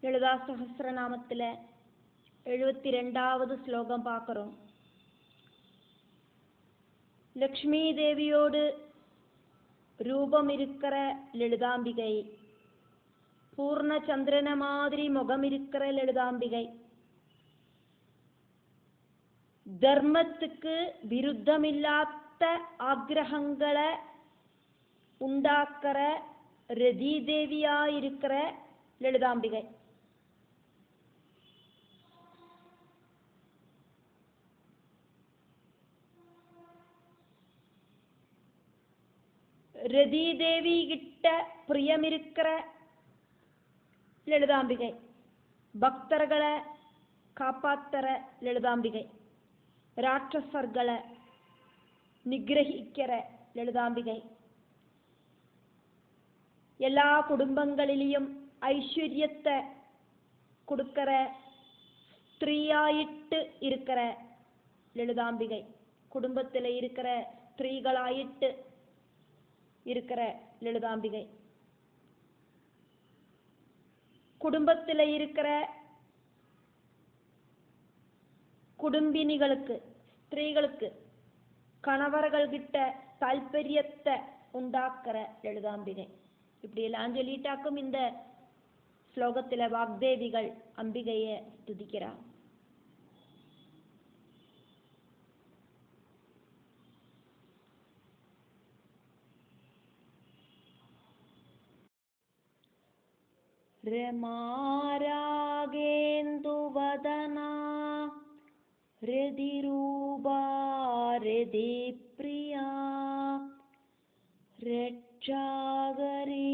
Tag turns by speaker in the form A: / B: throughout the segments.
A: ലളിതാ സഹസ്രനാമത്തിലെ 72வது ஸ்லோகம் பார்க்குறோம். லக்ஷ்மி தேவியோடு ரூபம் இருக்கிற லலிதாம்பிகை, பூர்ண சந்திரன மாதிரி முகம் இருக்கிற லலிதாம்பிகை, தர்மத்துக்கு விருத்தமில்லாத ஆக்ரகங்களை உண்டாக்குற ரதி தேவியா இருக்கிற லலிதாம்பிகை. ரதி தேவி கிட்ட பிரியம் இருக்கிற லலிதாம்பிகை, பக்தர்களை காப்பாத்துற லலிதாம்பிகை, ராட்சசர்களை நிகிரகிக்கிற லலிதாம்பிகை, எல்லா குடும்பங்களிலும் ஐஸ்வர்யத்தை கொடுக்கிற ஸ்திரீயாயிட்டு இருக்கிற லலிதாம்பிகை, குடும்பத்தில் இருக்கிற ஸ்திரீகளாயிட்டு இருக்கிற லலிதாம்பிகை, குடும்பத்தில் இருக்கிற குடும்பினிகளுக்கு ஸ்திரீகளுக்கு கணவர்கள்கிட்ட தால்பரியத்தை உண்டாக்குற லலிதாம்பிகை. இப்படி எல்லாம் சொல்லிட்டாக்கும் இந்த ஸ்லோகத்தில் வாக்தேவிகள் அம்பிகையை ஸ்துதிக்கிறார். ரமாராகேந்துவதனா ரதிரூபா ரதிப்ரியா ரட்சாகரி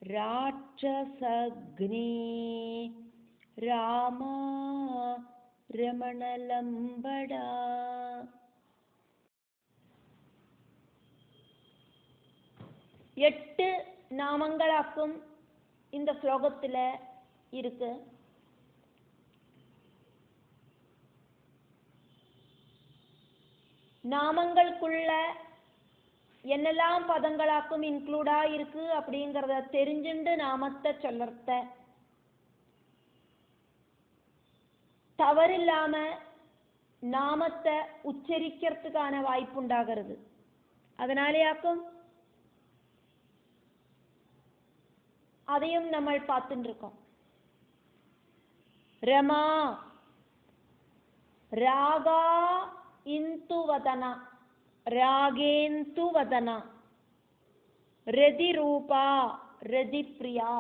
A: ராட்சசக்னி ராமா ரமணலம்படா. எட்டு நாமங்களாக்கும் இந்த ஸ்லோகத்தில் இருக்கு. நாமங்களுக்குள்ள என்னெல்லாம் பதங்களாக்கும் இன்க்ளூடா இருக்கு அப்படிங்கிறத தெரிஞ்சுண்டு நாமத்தை சொல்லறத தவறில்லாம நாமத்தை உச்சரிக்கிறதுக்கான வாய்ப்பு உண்டாகிறது. அதனாலேயாக்கும் அதையும் நம்ம பார்த்துட்டு இருக்கோம். ரமா ராகா இந்து வதனா ராகேந்து வதனா ரதி ரூபா ரதி பிரியா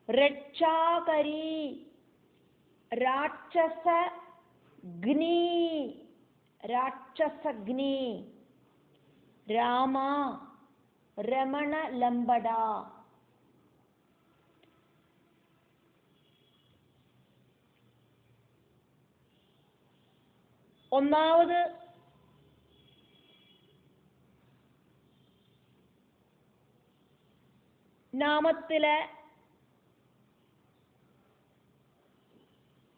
A: ரட்சாகரி ராட்சசக்னி ராட்சசக்னி ராமா ரமண லம்படா. ஒன்னாவது நாமத்தில்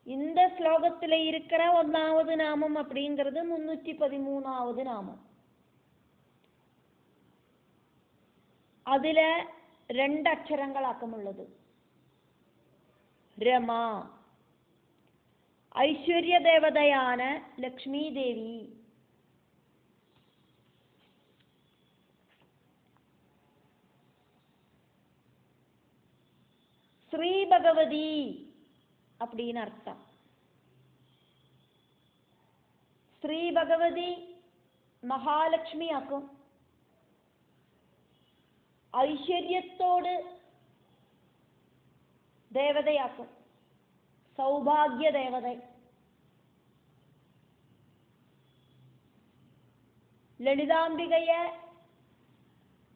A: இந்த ஸ்லோகத்தில் இருக்கிற ஒன்னாவது நாமம் அப்படிங்கிறது 313வது நாமம். அதுல 2 அக்ஷரங்களாக்கம் உள்ளது. ரமா ஐஸ்வர்ய தேவதையான லக்ஷ்மி தேவி, ஸ்ரீ பகவதி அப்படின்னு அர்த்தம். ஸ்ரீ பகவதி மகாலட்சுமி ஆக்கும், ஐஸ்வர்யத்தோடு தேவதையாக்கும், சௌபாகிய தேவதை. லலிதாம்பிகைய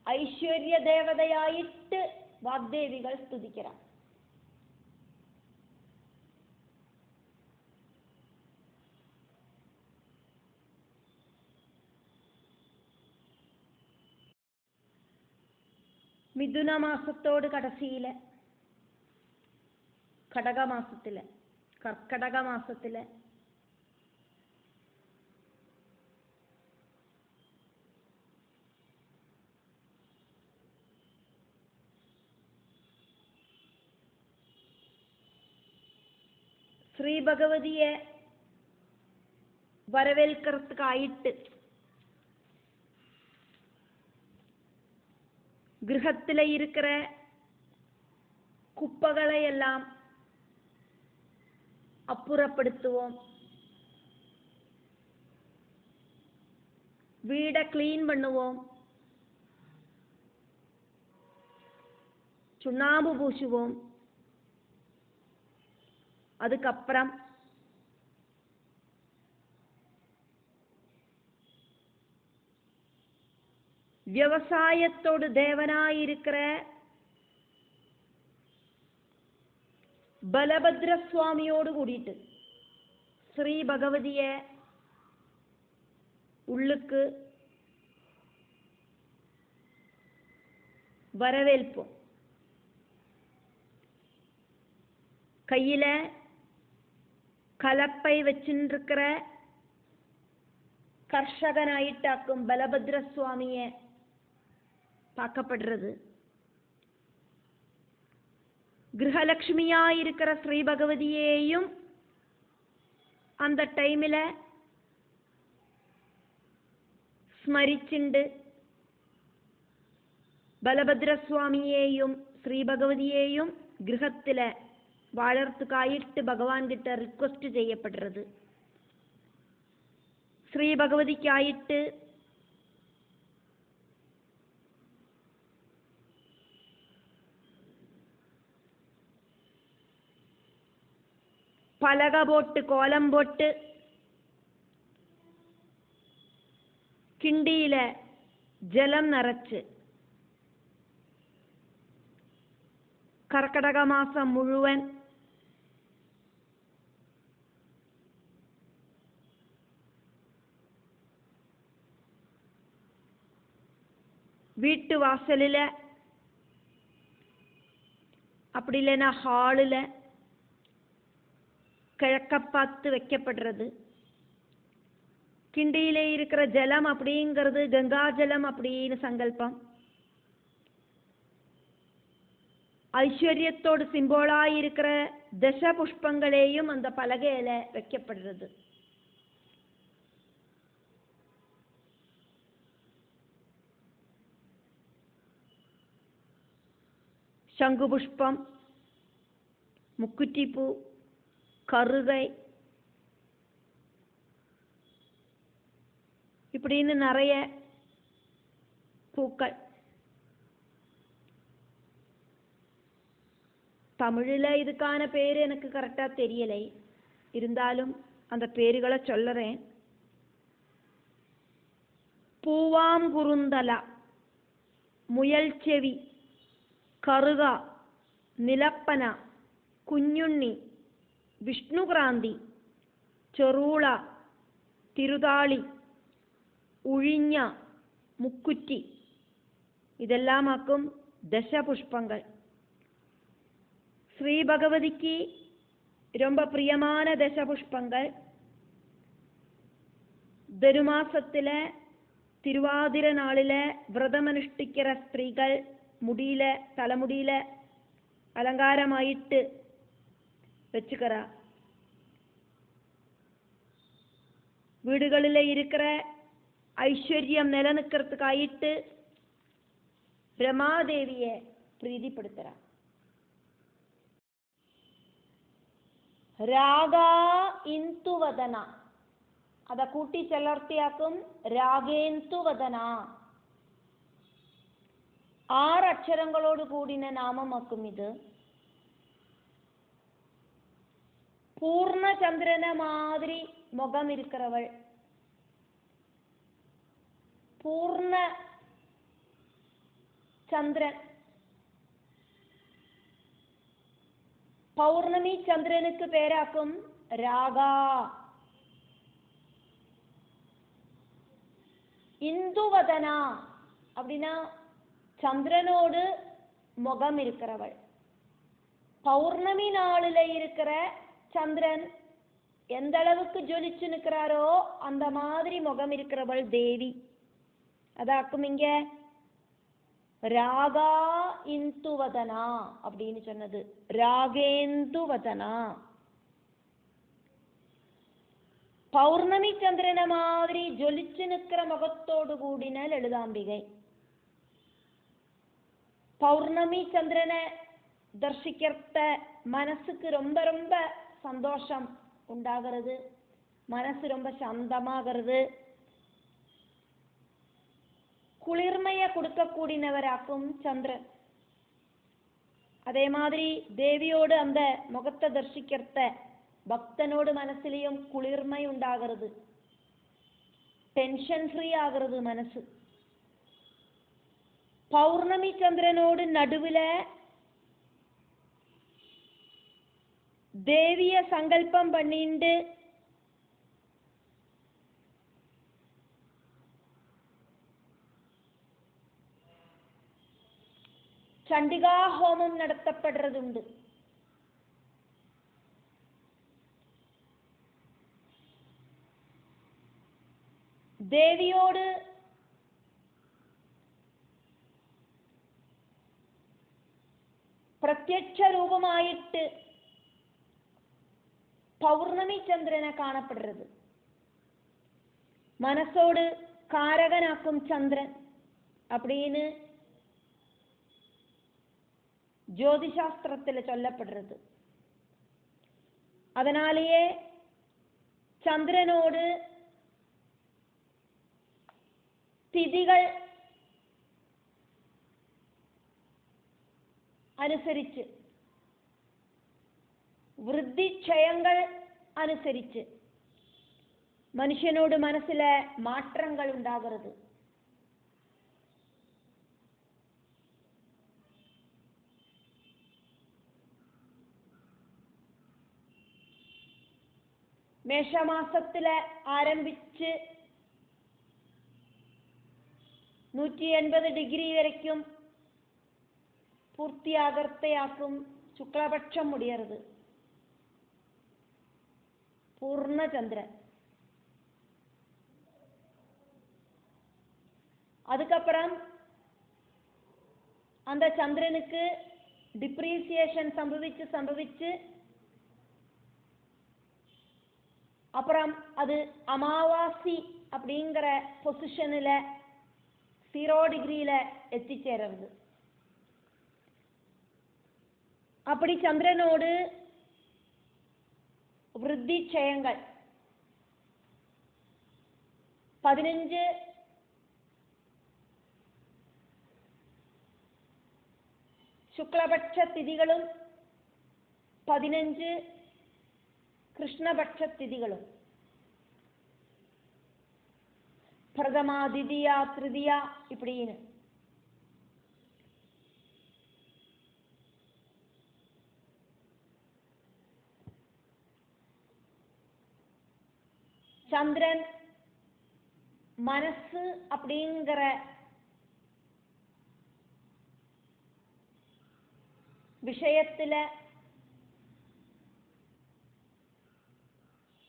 A: ஐஸ்வர்ய தேவதையாயிட்டு வாக்தேவிகள் ஸ்துதிக்கிறார். மிதுன மாசத்தோடு கடைசியில கடக மாசத்துல கர்க்கடக மாசத்துல ஸ்ரீ பகவதியை வரவேற்கிறதுக்கு ஆயிட்டு கிரகத்தில் இருக்கிற குப்பைகளை எல்லாம் அப்புறப்படுத்துவோம். வீடை கிளீன் பண்ணுவோம். சுண்ணாம்பு பூசுவோம். அதுக்கப்புறம் விவசாயத்தோடு தேவனாயிருக்கிற பலபத்ர சுவாமியோடு கூடிட்டு ஸ்ரீ பகவதிய உள்ளுக்கு வரவேற்போம். கையில கலப்பை வச்சிருக்கிற கர்ஷகனாயிட்டாக்கும் பலபத்ர சுவாமிய பார்க்கப்படுறது. கிரகலட்சுமியாயிருக்கிற ஸ்ரீ பகவதியையும் அந்த டைமில் ஸ்மரிச்சுண்டு பலபத்ர சுவாமியையும் ஸ்ரீ பகவதியையும் கிரகத்தில் வாழறதுக்காயிட்டு பகவான் கிட்ட ரிக்வெஸ்ட் செய்யப்படுறது. ஸ்ரீ பகவதிக்காயிட்டு பலகை போட்டு கோலம் போட்டு கிண்டியில ஜலம் நிറച്ച് കർക്കിടക മാസം മുഴുവൻ வீட்டுவாசலில் அப்படி இல்லைன்னா ஹாலில் கிழக்க பார்த்து வைக்கப்படுறது. கிண்டியிலே இருக்கிற ஜலம் அப்படிங்கிறது கங்கா ஜலம் அப்படின்னு சங்கல்பம். ஐஸ்வர்யத்தோடு சிம்போலாயிருக்கிற தச புஷ்பங்களையும் அந்த பலகையில வைக்கப்படுறது. சங்கு புஷ்பம், முக்குற்றிப்பூ, கருகை இப்படின்னு நிறைய பூக்கள். தமிழில் இதுக்கான பேர் எனக்கு கரெக்டாக தெரியலை, இருந்தாலும் அந்த பேருகளை சொல்லுறேன். பூவாங்குருந்தலா, മുയൽ ചെവി, കറുക, നിലപ്പന, കുഞ്ഞുണ്ണി, വിഷ്ണുക്രാന്തി, ചെറൂള, തിരുതാളി, ഉഴിഞ്ഞ, മുക്കുറ്റി ഇതെല്ലാമാക്കും ദശപുഷ്പങ്ങൾ. ஸ்ரீ பகவதிக்கு ரொம்ப பிரியமான தசபுஷ்பங்கள். தனுமாசத்தில் திருவாதிர நாளில் விரதமனுஷ்டிக்கிற ஸ்திரீகள் முடியில தலைமுடியில அலங்காரமாயிட்டு வச்சுக்கிறா. வீடுகளில் இருக்கிற ஐஸ்வர்யம் நிலநிற்கிறதுக்காயிட்டு பிரமாதேவியை பிரீதிப்படுத்துறா. രാഗാ ഇന്തുവദന, അത കൂട്ടി ചേർത്തിയാക്കും രാഗേന്തുവദന. 6 അക്ഷരങ്ങളോട് കൂടിന നാമമാക്കും ഇത്. പൂർണ്ണചന്ദ്രന മാതിരി മുഖം ഇരിக்கிறവൾ, പൂർണ്ണ ചന്ദ്രൻ. பௌர்ணமி சந்திரனுக்கு பேராக்கும் ராகா. இந்துவதனா அப்படின்னா சந்திரனோடு முகம் இருக்கிறவள். பௌர்ணமி நாளில் இருக்கிற சந்திரன் எந்த அளவுக்கு ஜொலிச்சு நிற்கிறாரோ அந்த மாதிரி முகம் இருக்கிறவள் தேவி. அதாக்கும் இங்க ராகா இந்துவதனா அப்படின்னு சொன்னது. ராகேந்துவதனா. பௌர்ணமி சந்திரனை மாதிரி ஜொலிச்சு நிற்கிற முகத்தோடு கூடின லலிதாம்பிகை. பௌர்ணமி சந்திரனை தரிசிக்கிறத மனசுக்கு ரொம்ப ரொம்ப சந்தோஷம் உண்டாகிறது, மனசு ரொம்ப சாந்தமாகிறது, குளிர்மையை கொடுக்கக்கூடியவராக்கும் சந்திரன். அதே மாதிரி தேவியோடு அந்த முகத்தை தரிசிக்கிறத பக்தனோடு மனசிலையும் குளிர்மை உண்டாகிறது, டென்ஷன் ஃப்ரீ ஆகிறது மனசு. பௌர்ணமி சந்திரனோடு நடுவுல தேவிய சங்கல்பம் பண்ணிண்டு சண்டிகா ஹோமம் நடத்தப்படுறதுண்டு. தேவியோடு பிரத்யட்ச ரூபமாயிட்டு பௌர்ணமி சந்திரனை காணப்படுறது. மனசோடு காரகனாக்கும் சந்திரன் அப்படின்னு ஜோதிஷாஸ்திரத்தில் சொல்லப்படுறது. அதனாலேயே சந்திரனோடு திதிகள் അനുസരിച്ച് വൃദ്ധിക്ഷയങ്ങൾ അനുസരിച്ച് മനുഷ്യനോട് മനസ്സിലെ മാറ്റങ്ങൾ ഉണ്ടാകരുത്. മേഷമാസത്തിലെ ആരംഭിച്ച് 180 ഡിഗ്രി വരയ്ക്കും പൂർത്തിയാകർത്തയാക്കും ശുക്ലപക്ഷം മുടിയരുത് பூர்ணச்சந்திரன். அதுக்கப்புறம் அந்த சந்திரனுக்கு டிப்ரீசியேஷன் சம்பவிச்சு அப்புறம் அது அமாவாசி அப்படிங்கிற பொசிஷனில் 0 டிகிரியில் எத்திச்சேருது. அப்படி சந்திரனோடு വൃദ്ധിക്ഷയങ്ങൾ 15 ശുക്ലപക്ഷ തിഥികളും 15 കൃഷ്ണപക്ഷ തിഥികളും പ്രഥമ ദ്വിതീയ തൃതീയ இப்படின்னு சந்திரன் மனசு அப்படிங்கிற விஷயத்துல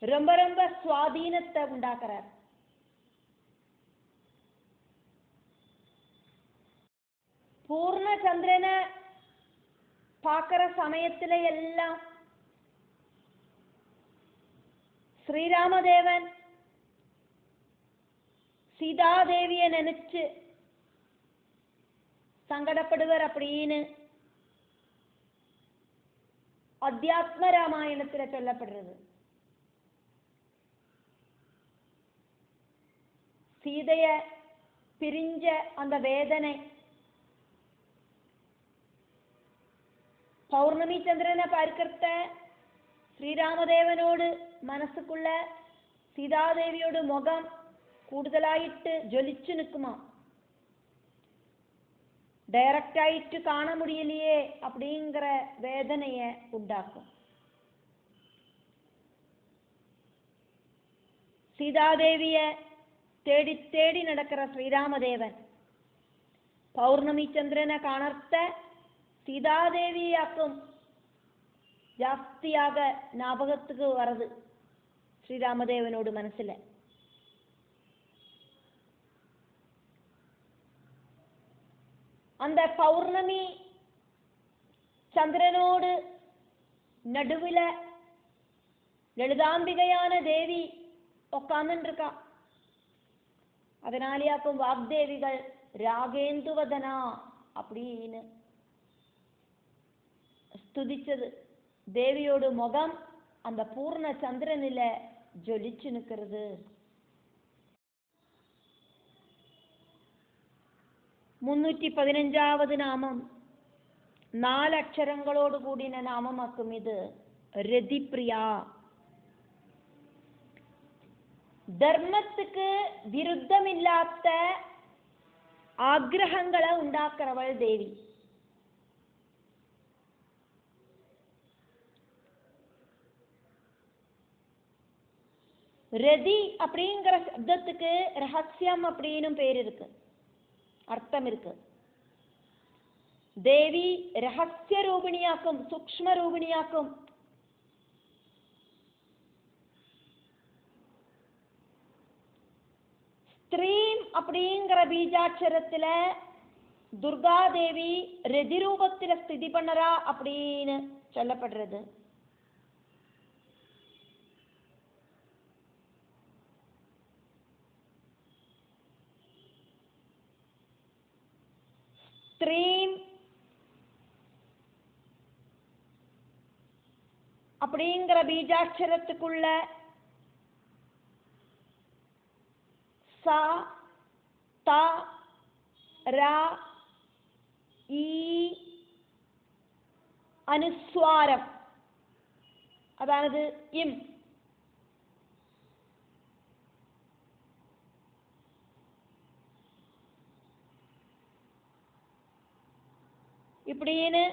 A: ரொம்ப ரொம்ப சுவாதீனத்தை உண்டாக்குறார். பூர்ண சந்திரனை பார்க்கிற சமயத்துல எல்லாம் ஸ்ரீராமதேவன் சீதாதேவியை நினைச்சு சங்கடப்படுவர் அப்படின்னு அத்தியாத்ம ராமாயணத்துல சொல்லப்படுறது. சீதைய பிரிஞ்ச அந்த வேதனை பௌர்ணமி சந்திரனை பார்க்கிறத ஸ்ரீராமதேவனோடு മനസ്സുക്കുള്ള സീതാദേവിയോട് മുഖം കൂടുതലായിട്ട് ജ്വലിച്ചു നിൽക്കുമോ, டைரக்டாயிட்டு காண முடியலையே அப்படிங்கிற வேதனையை உண்டாக்கும். சீதாதேவியை தேடி தேடி நடக்கிற ஸ்ரீராமதேவன் பௌர்ணமி சந்திரனை காணர்த்த சீதாதேவியாக்கும் ஜாஸ்தியாக ஞாபகத்துக்கு வருது ஸ்ரீராமதேவனோடு மனசுல. அந்த பௌர்ணமி சந்திரனோடு நடுவில் லலிதாம்பிகையான தேவி உக்காந்துருக்கா. அதனாலேயாக்கும் வாக்தேவிகள் ராகேந்துவதனா அப்படின்னு ஸ்துதிச்சது. தேவியோட முகம் அந்த பூர்ண சந்திரனில ஜொலிச்சு நிற்கிறது. 315வது நாமம் 4 அக்ஷரங்களோடு கூடின நாமமாக்கும். இது ரதிப்ரியா. தர்மத்துக்கு விருத்தமில்லாத ஆக்ரகங்களை உண்டாக்குறவள் தேவி. ரதி அப்படிங்கிற சப்தத்துக்கு ரகசியம் அப்படின்னு பேர் இருக்கு, அர்த்தம் இருக்கு. தேவி ரகசிய ரூபிணியாக்கும், சூக்ஷ்ம ரூபிணியாக்கும். ஸ்திரீம் அப்படிங்கிற பீஜாட்சரத்துல துர்காதேவி ரதி ரூபத்தில் ஸ்திதி பண்ணறா அப்படின்னு சொல்லப்படுறது. ஸ்திரீம் அப்படிங்கிற பீஜாட்சரத்துக்குள்ள சா தா ரா ஈ அனுஸ்வாரம், அதாவது இம். இப்படின்னு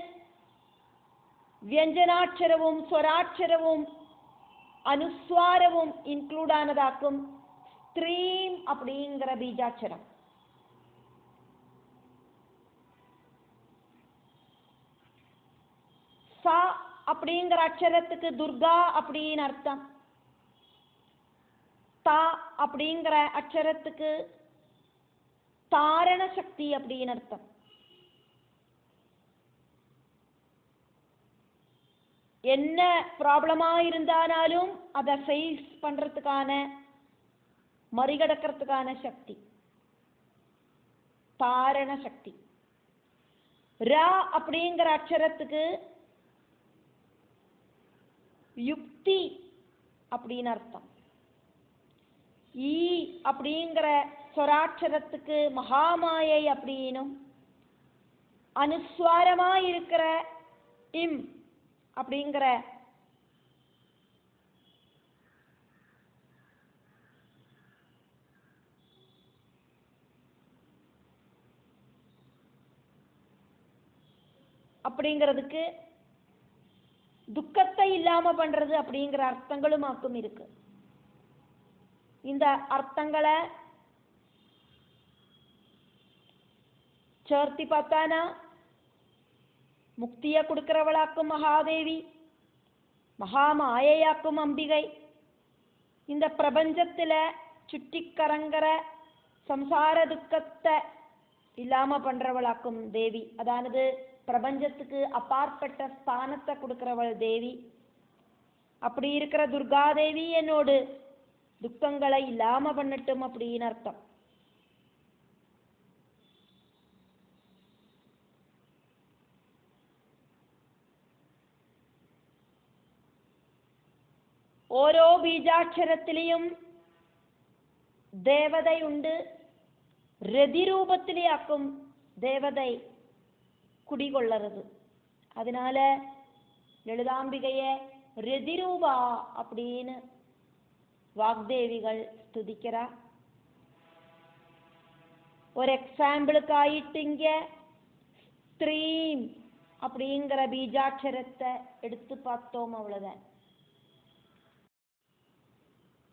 A: വ്യഞ്ജനാക്ഷരവും സ്വരാക്ഷരവും അനുസ്വാരവും ഇൻക്ലൂഡ് ആനതാക്കും സ്ത്രീം அப்படிங்கிற பீஜாட்சரம். சா அப்படிங்கிற அக்ஷரத்துக்கு துர்கா அப்படின்னு அர்த்தம். தா அப்படிங்கிற அக்ஷரத்துக்கு தாரண சக்தி அப்படின்னு அர்த்தம். என்ன ப்ராப்ளமா இருந்தாலும் அதை ஃபேஸ் பண்றதுக்கான, மறிகடக்கிறதுக்கான சக்தி, தாரண சக்தி. ரா அப்படிங்கிற அக்ஷரத்துக்கு யுக்தி அப்படின்னு அர்த்தம். ஈ அப்படிங்கிற சொராட்சரத்துக்கு மகாமாயை அப்படின்னும், அனுஸ்வாரமா இருக்கிற இம் அப்படிங்கிற அப்படிங்கிறதுக்கு துக்கத்தை இல்லாம பண்றது அப்படிங்கிற அர்த்தங்களும் ஆக்கும் இருக்கு. இந்த அர்த்தங்களை சேர்த்தி பார்த்தானா முக்தியை கொடுக்கிறவளாக்கும் மகாதேவி, மகாமாயையாக்கும் அம்பிகை, இந்த பிரபஞ்சத்துல சுற்றிக்கரங்கிற சம்சார துக்கத்தை இல்லாம பண்றவளாக்கும் தேவி. அதாவது பிரபஞ்சத்துக்கு அப்பாற்பட்ட ஸ்தானத்தை கொடுக்கிறவள் தேவி. அப்படி இருக்கிற துர்காதேவி என்னோடு துக்கங்களை இல்லாம பண்ணட்டும் அப்படின்னு அர்த்தம். ഓരോ ബീജാക്ഷരത്തിലെയും ദേവത ഉണ്ട്. രതിരൂപത്തിലെയാക്കും ദേവത குடிகொள்ளறது. அதனால லலிதாம்பிகைய ரதிரூபா அப்படின்னு வாக்தேவிகள் ஸ்துதிக்கிறா. ஒரு எக்ஸாம்பிளுக்காயிட்டு இங்க ஸ்திரீம் அப்படிங்கிற பீஜாட்சரத்தை எடுத்து பார்த்தோம், அவ்வளவுதான்.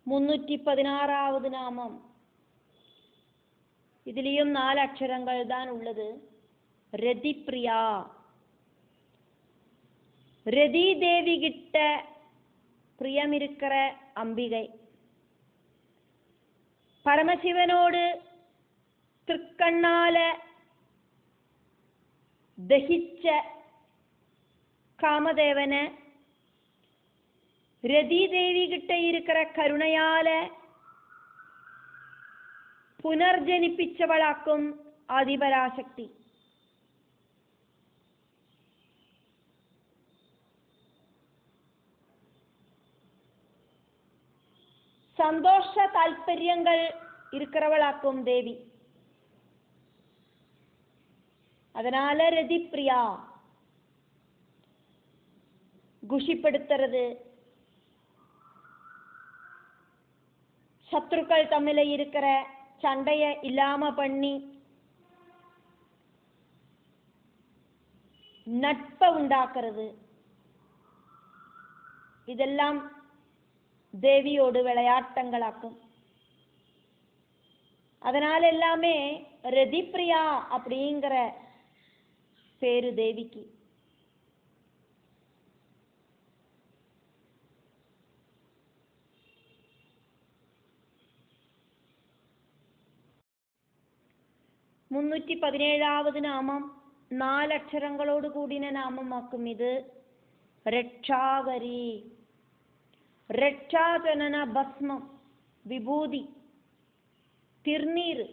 A: 316வது நாமம். இதுலயும் 4 அக்ஷரங்கள் தான் உள்ளது. ரதிப்ரியா. ரதி தேவி கிட்ட பிரியம் இருக்கிற அம்பிகை. பரமசிவனோடு திருக்கண்ணால தகிச்ச காமதேவனை ரதி தேவி கிட்ட இருக்கிற கருணையால പുനർജനിപ്പിച്ചവളാക്കും ആദിപരാശക്തി. சந்தோஷ தால்பரியங்கள் இருக்கிறவளாக்கும் தேவி. அதனால ரதிப்பிரியா. குஷிப்படுத்துறது, சத்துருக்கள் தம்மில இருக்கிற சண்டைய இல்லாம பண்ணி நட்பை உண்டாக்குறது, இதெல்லாம் தேவியோடு விளையாட்டங்களாக்கும். அதனால எல்லாமே ரதிப்பிரியா அப்படிங்கிற பேரு தேவிக்கு. മുന്നൂറ്റി 17வது നാമം 4 അക്ഷരങ്ങളോട് കൂടിയ നാമമാക്കും. ഇത് രക്ഷാകരി. രക്ഷാജനന ഭസ്മം, വിഭൂതി, திருநீர்.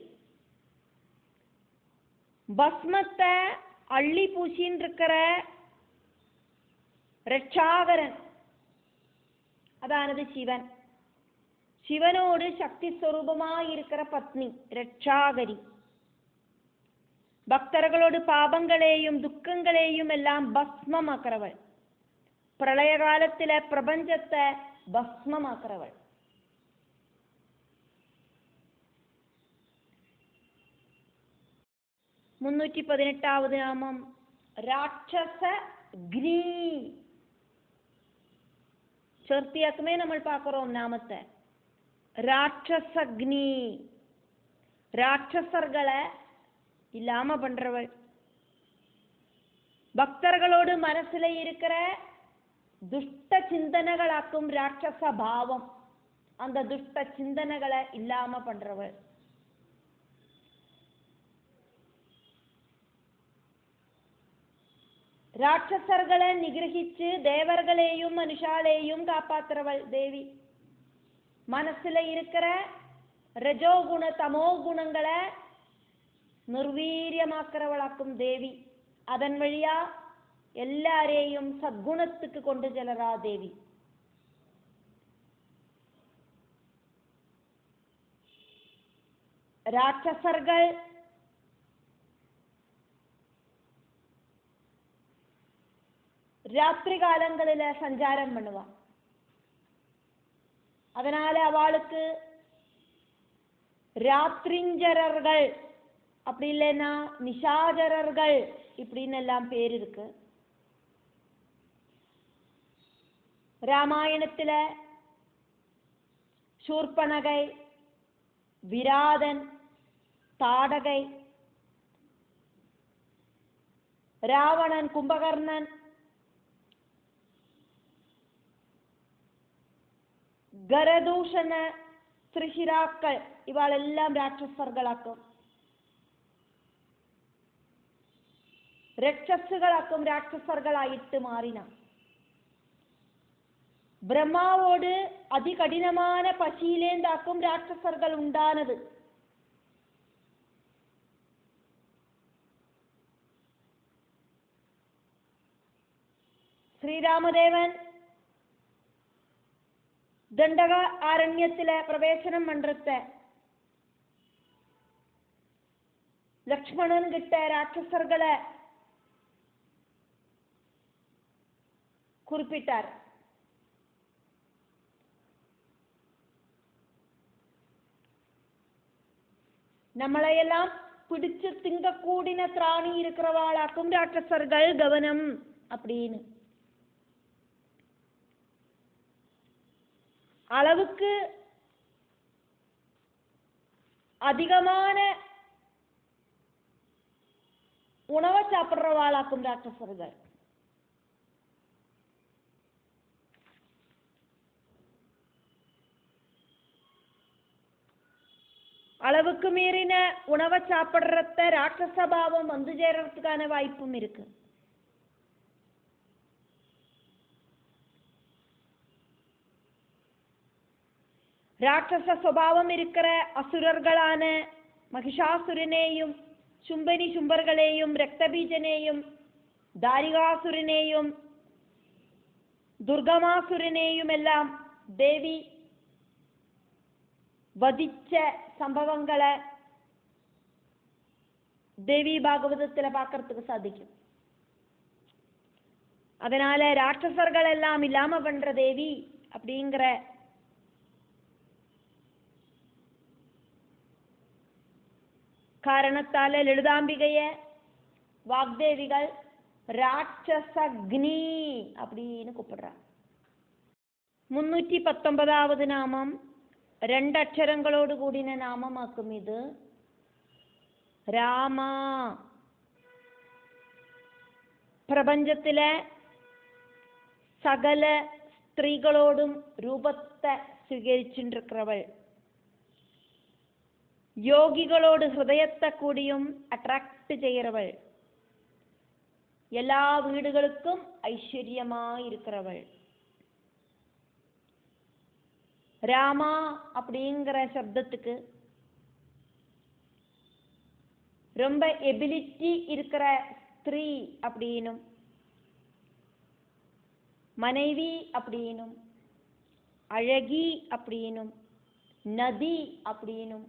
A: பஸ்மத்தை அள்ளி பூசின்னு இருக்கிற ரட்சாகரன், அதானது சிவன். சிவனோடு சக்தி ஸ்வரூபமாய் இருக்கிற பத்னி ரட்சாகரி. பக்தர்களோடு பாபங்களையும் துக்கங்களையும் எல்லாம் பஸ்மமாக்கிறவள். பிரளய காலத்தில பிரபஞ்சத்தை பஸ்மமாக்கிறவள். മുന്നൂറ്റി 18வது നാമം ராட்சசக்னி. சேர்த்தியாக்குமே நம்ம பார்க்கிறோம் நாமத்தை. ராட்சசக்னி, ராட்சசர்களை இல்லாம பண்றவள். பக்தர்களோடு மனசுல இருக்கிற துஷ்ட சிந்தனைகளாக்கும் ராட்சச பாவம். அந்த துஷ்ட சிந்தனைகளை இல்லாம பண்றவள். ராட்சசர்களை நிகிரகிச்சு தேவர்களையும் மனுஷாலையும் காப்பாத்துறவள் தேவி. மனசுல இருக்கிற ரஜோகுண தமோ குணங்களை நிர்வீரியமாக்கிறவளாக்கும் தேவி. அதன் வழியா எல்லாரையும் சத்குணத்துக்கு கொண்டு செல்லறா தேவி. ராட்சசர்கள் ராத்திரி காலங்களில சஞ்சாரம் பண்ணுவா. அதனால அவளுக்கு ராத்திரிஞ்சரர்கள், அப்படி இல்லைன்னா நிஷாஜரர்கள் இப்படின்னு எல்லாம் பேர் இருக்கு. ராமாயணத்துல சூர்பனகை, விராதன், தாடகை, ராவணன், கும்பகர்ணன், கரதூஷண, திரிஷிராக்கள் இவாளெல்லாம் ராட்சசர்களாக்கும். രക്ഷസുകളാക്കും രാക്ഷസர்களாயிட்டு மாறினான். பிரம்மாவோடு அதிகடினமான பசியிலேந்தாக்கும் ராட்சசர்கள் உண்டானது. ஸ்ரீராமதேவன் தண்டக ஆரண்யத்தில பிரவேசனம் பண்றத லக்ஷ்மணன் கிட்ட ராட்சசர்களை குறிப்பிட்டார். நம்மளையெல்லாம் பிடிச்சு திங்கக்கூடின திராணி இருக்கிறவாளாக்கும் ராட்சசர்கள், கவனம் அப்படின்னு. அளவுக்கு அதிகமான உணவை சாப்பிடுறவாளாக்கும் ராட்சசர்கள். அளவுக்கு மீறின உணவை சாப்பிடுறத ராட்சச பாவம் வந்து சேரறதுக்கான வாய்ப்பும் இருக்கு. ராட்சச சுபாவம் இருக்கிற அசுரர்களான മഹിഷാസുരനെയും ശുംഭനി ശുംഭർകളെയും രക്തബീജനെയും ദാരികാസുരനെയും ദുർഗമാസുരനെയുമെല്ലാം ദേവി വധിച്ച സംഭവങ്ങളെ ദേവി ഭാഗവതത്തിലെ பார்க்கறதுக்கு சாதிக்கும். அதனால ராட்சசர்கள் எல்லாம் இல்லாம பண்ற தேவி அப்படிங்கிற காரணத்தால லலிதாம்பிகைய வாக்தேவிகள் ராட்சசக்னி அப்படின்னு கூப்பிடுறாங்க. 319வது നാമം രണ്ടക്ഷരങ്ങളോട് കൂടിയ നാമമാക്കും. ഇത് രാമ. പ്രപഞ്ചത്തിലെ സകല സ്ത്രീകളോടും രൂപത്തെ സ്വീകരിച്ചിരിക്കുന്നവൾ, யோகிகளோடு ஹிருதயத்தை கூடியும் அட்ராக்ட் செய்கிறவள், எல்லா வீடுகளுக்கும் ஐஸ்வர்யமாய் இருக்கிறவள். ராமா அப்படிங்கிற சப்தத்துக்கு ரொம்ப எபிலிட்டி இருக்கிற ஸ்திரீ அப்படின்னும், மனைவி அப்படின்னும், அழகி அப்படின்னும், நதி அப்படின்னும்,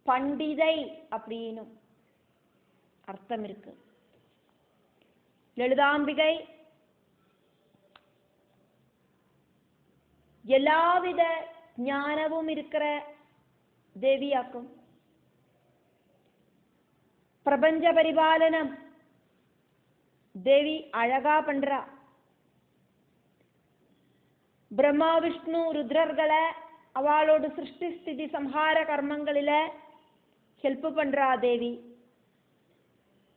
A: பண்டிதை அப்படின்னும் அர்த்தம் இருக்கு. லலிதாம்பிகை எல்லாவித ஞானமும் இருக்கிற தேவியாக்கும். பிரபஞ்ச பரிபாலனம் தேவி அழகா பண்றா. பிரம்மா விஷ்ணு ருத்ரர்களை அவளோட சிருஷ்டி ஸ்திதி சம்ஹார கர்மங்களில ஹெல்ப் பண்றா தேவி.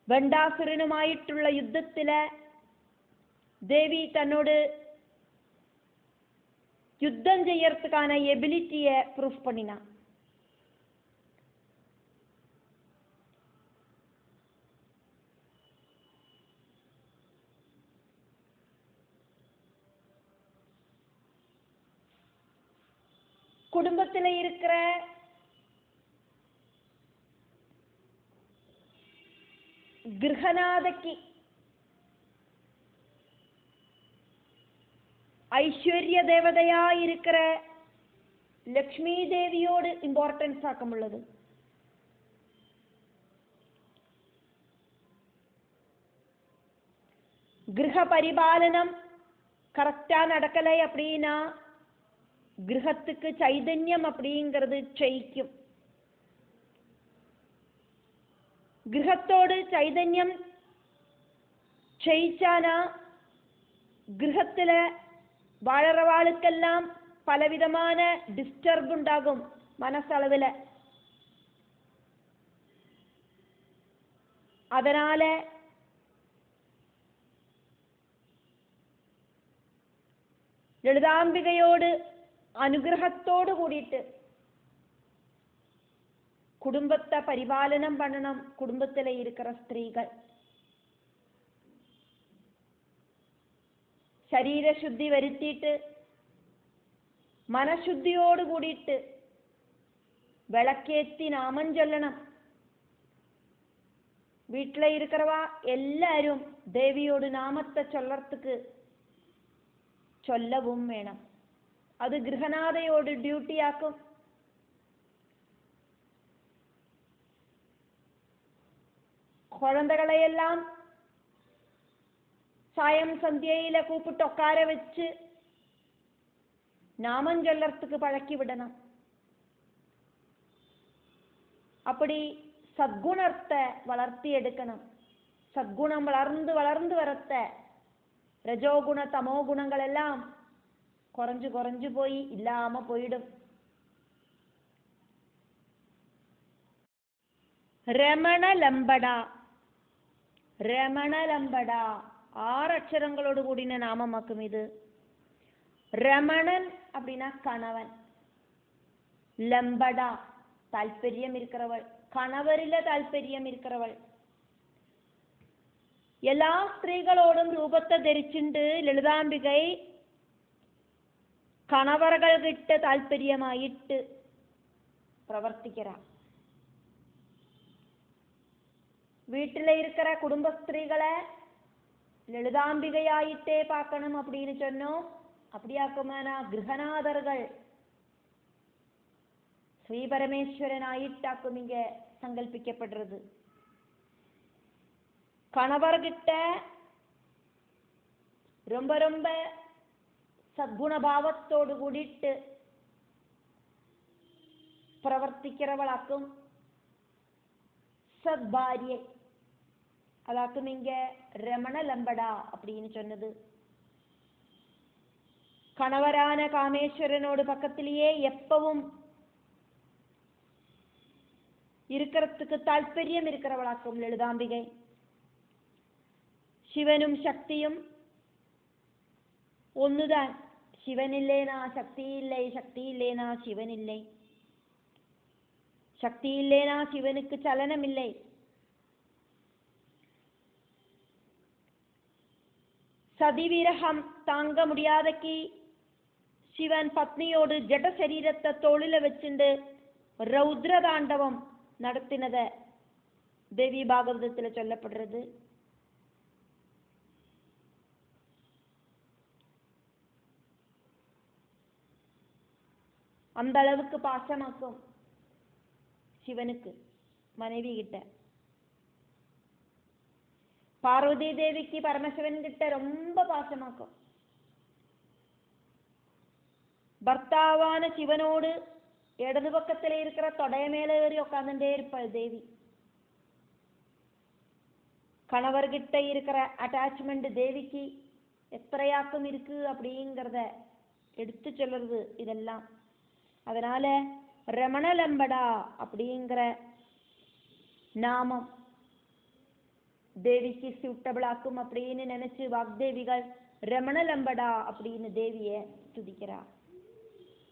A: வண்டாசுரனுமாയിട്ടുള്ള யுத்தத்தில தேவி தன்னோடு யுத்தம் செய்யறதுக்கான எபிலிட்டியை ப்ரூஃப் பண்ணினா. குடும்பத்தில் இருக்கிற கிரகநாதக்கு ஐஸ்வர்ய தேவதையா இருக்கிற லக்ஷ்மி தேவியோடு இம்பார்ட்டன்ஸ் ஆக்கம் உள்ளது. கிரக பரிபாலனம் கரெக்டா நடக்கலை அப்படின்னா கிரகத்துக்கு சைதன்யம் அப்படிங்கிறது க்ஷயிக்கும். கிரகத்தோடு சைதன்யம் க்ஷயிச்சானா கிரகத்துல வாழறவாளுக்கெல்லாம் பலவிதமான டிஸ்டர்ப் உண்டாகும் மனசளவில். அதனால ലളിതാംബികയോട് അനുഗ്രഹത്തോട് കൂടിയിട്ട് കുടുംബത്തെ പരിപാലനം பண்ணണം. കുടുംബത്തിലെ இருக்கிற സ്ത്രീകൾ ശരീരശുദ്ധി വരുത്തിയിട്ട് മനഃശുദ്ധിയോട് കൂടിയിട്ട് വിളക്കേത്തി നാമം ചൊല്ലണം. വീട്ടിലെ இருக்கிறவா എല്ലാരും ദേവിയോട് നാമത്തെ ചൊല്ലறதுக்கு ചൊല്ലവും വേണം. അത് ഗൃഹനാഥയോട് ഡ്യൂട്ടിയാക്കും. കുഴന്തകളെയെല്ലാം സായം സന്ധ്യയിലെ കൂപ്പിട്ട് ഒക്കാര വെച്ച് നാമം ചൊല്ലறதுக்கு പഴക്കി വിടണം. அப்படி சத்குணத்தை வளர்த்தியெடுக்கணும். சத்குணம் வளர்ந்து வளர்ந்து வரத்த രജോഗുണ തമോ ഗുണങ്ങളെല്ലാം കുറഞ്ഞു കുറഞ്ഞു പോയി ഇല്ലാമ പോയിടും. രമണലംബട. രമണലംബട 6 അക്ഷരങ്ങളോട് കൂടിയ നാമമാക്കും ഇത്. രമണൻ அப்படின்னா கணவன், ലംബട താല്പര്യം இருக்கிறவள், கணவரில താല്പര്യം இருக்கிறவள். എല്ലാ സ്ത്രീകളോടും രൂപത്തെ ധരിച്ചിട്ട് ലളിതാംബികை கணவர்கள்கிட்ட தால்பரியமாயிட்டு பிரவர்த்திக்கிறா. வீட்டில் இருக்கிற குடும்ப ஸ்திரீகளை லலிதாம்பிகையாயிட்டே பார்க்கணும் அப்படின்னு சொன்னோம். அப்படியாக்குமானா கிரகநாதர்கள் ஸ்ரீபரமேஸ்வரனாயிட்டாக்கும் இங்க சங்கல்பிக்கப்படுறது. கணவர்கிட்ட ரொம்ப ரொம்ப சத்குணபாவத்தோடு கூடிட்டு பிரவர்த்திக்கிறவளாக்கும் சத்பாரியை. அதாக்கும் இங்க ரமண லம்படா அப்படின்னு சொன்னது. கணவரான காமேஸ்வரனோடு பக்கத்திலேயே எப்பவும் இருக்கிறதுக்கு தாற்பயம் இருக்கிறவளாக்கும் லலிதாம்பிகை. சிவனும் சக்தியும் ஒண்ணுதான். சிவன் இல்லைனா சக்தி இல்லை, சக்தி இல்லைனா சிவன் இல்லை, சக்தி இல்லைனா சிவனுக்கு சலனம் இல்லை. சதிவிரகம் தாங்க முடியாதக்கு சிவன் பத்னியோடு ஜட சரீரத்தை தோளில வச்சுண்டு ரௌத்ர தாண்டவம் நடத்தினத தேவி பாகவதத்துல சொல்லப்படுறது. அந்த அளவுக்கு பாசமாக்கும் சிவனுக்கு மனைவி கிட்ட. பார்வதி தேவிக்கு பரமசிவன் கிட்ட ரொம்ப பாசமாக்கும். பர்த்தாவான சிவனோடு இடது பக்கத்துல இருக்கிற தொடைய மேல ஏறி உட்காந்துட்டே இருப்பாள் தேவி. கணவர்கிட்ட இருக்கிற அட்டாச்மெண்ட் தேவிக்கு எத்தனையாக்கும் இருக்கு அப்படிங்கிறத எடுத்து சொல்றது இதெல்லாம். அதனால ரமணலம்படா அப்படிங்கிற நாமம் தேவிக்கு சூட்டபிள் ஆக்கும் அப்படின்னு நினைச்சு வாக்தேவிகள் ரமணலம்படா அப்படின்னு தேவிய துதிக்கிறா.